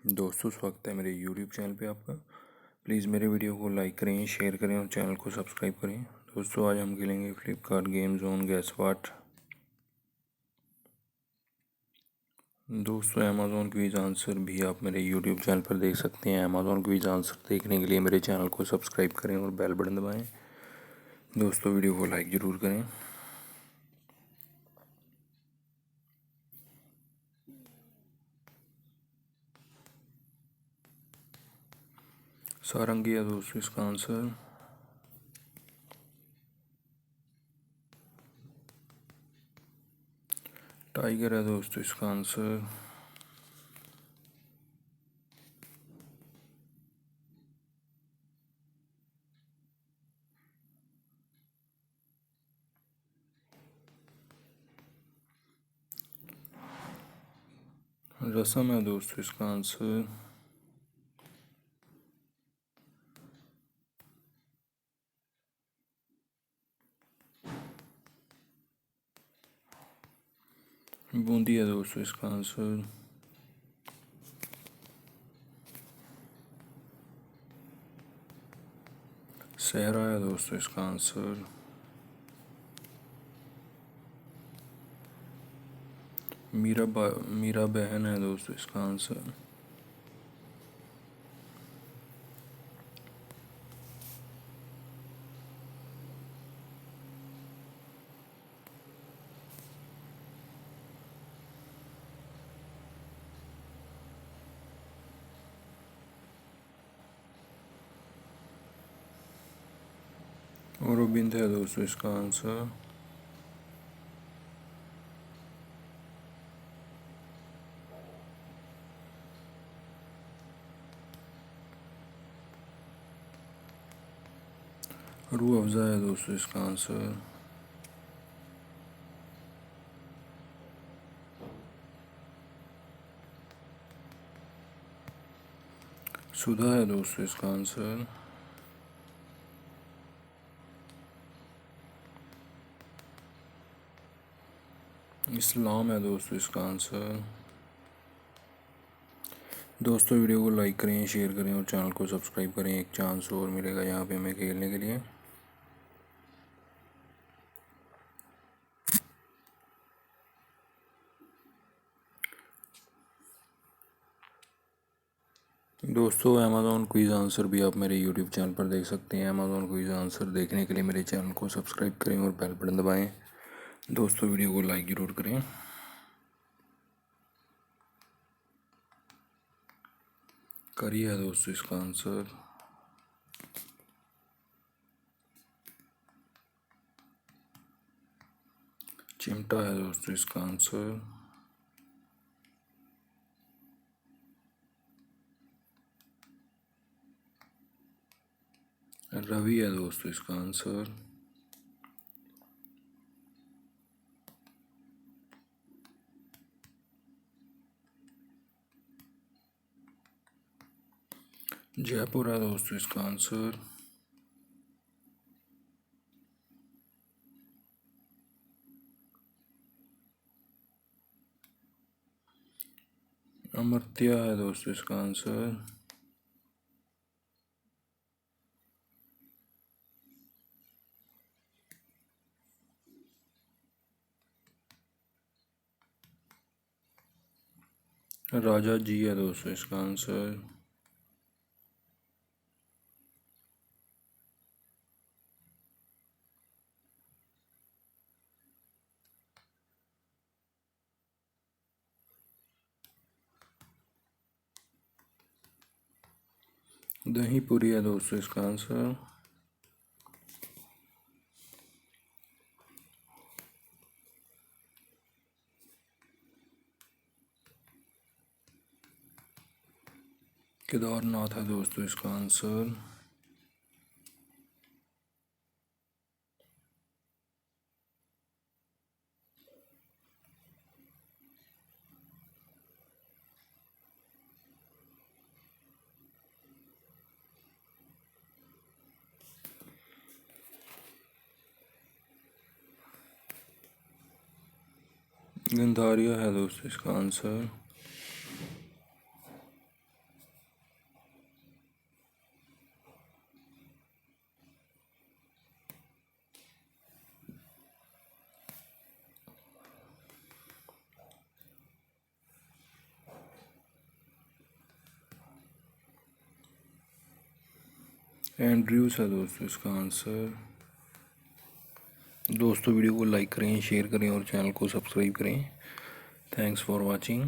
दोस्तों, स्वागत है मेरे YouTube चैनल पे आपका। प्लीज़ मेरे वीडियो को लाइक करें, शेयर करें और चैनल को सब्सक्राइब करें। दोस्तों, आज हम खेलेंगे फ्लिपकार्ट गेम जोन गैस वाट। दोस्तों, अमेज़ॉन क्विज आंसर भी आप मेरे YouTube चैनल पर देख सकते हैं। अमेज़ॉन क्विज आंसर देखने के लिए मेरे चैनल को सब्सक्राइब करें और बेल बटन दबाएँ। दोस्तों, वीडियो को लाइक ज़रूर करें। सारंगी है दोस्तों इसका आंसर। टाइगर है दोस्तों इसका आंसर। रसम है दोस्तों इसका आंसर। बूंदी है दोस्तों इसका आंसर। सहरा है दोस्तों इसका आंसर। मीरा बहन है दोस्तों इसका आंसर। औरबिंद है दोस्तों इसका आंसर। रूह अफ़ज़ा है दोस्तों इसका आंसर। सुधा है दोस्तों इसका आंसर। इस्लाम है दोस्तों इसका आंसर। दोस्तों, वीडियो को लाइक करें, शेयर करें और चैनल को सब्सक्राइब करें। एक चांस और मिलेगा यहाँ पे हमें खेलने के लिए। दोस्तों, अमेज़ॉन क्विज आंसर भी आप मेरे यूट्यूब चैनल पर देख सकते हैं। अमेज़ॉन क्विज आंसर देखने के लिए मेरे चैनल को सब्सक्राइब करें और बेल बटन दबाएं। दोस्तों, वीडियो को लाइक ज़रूर करें। करी है दोस्तों इसका आंसर। चिमटा है दोस्तों इसका आंसर। रवि है दोस्तों इसका आंसर। जयपुर है दोस्तों इसका आंसर। अमर्त्या है दोस्तों इसका आंसर। राजा जी है दोस्तों इसका आंसर। दही पूरी है दोस्तों इसका आंसर। केदारनाथ है दोस्तों इसका आंसर। गंधारिया है दोस्तों इसका आंसर। एंड्रयूस है दोस्तों इसका आंसर। दोस्तों वीडियो को लाइक करें, शेयर करें और चैनल को सब्सक्राइब करें। Thanks for watching.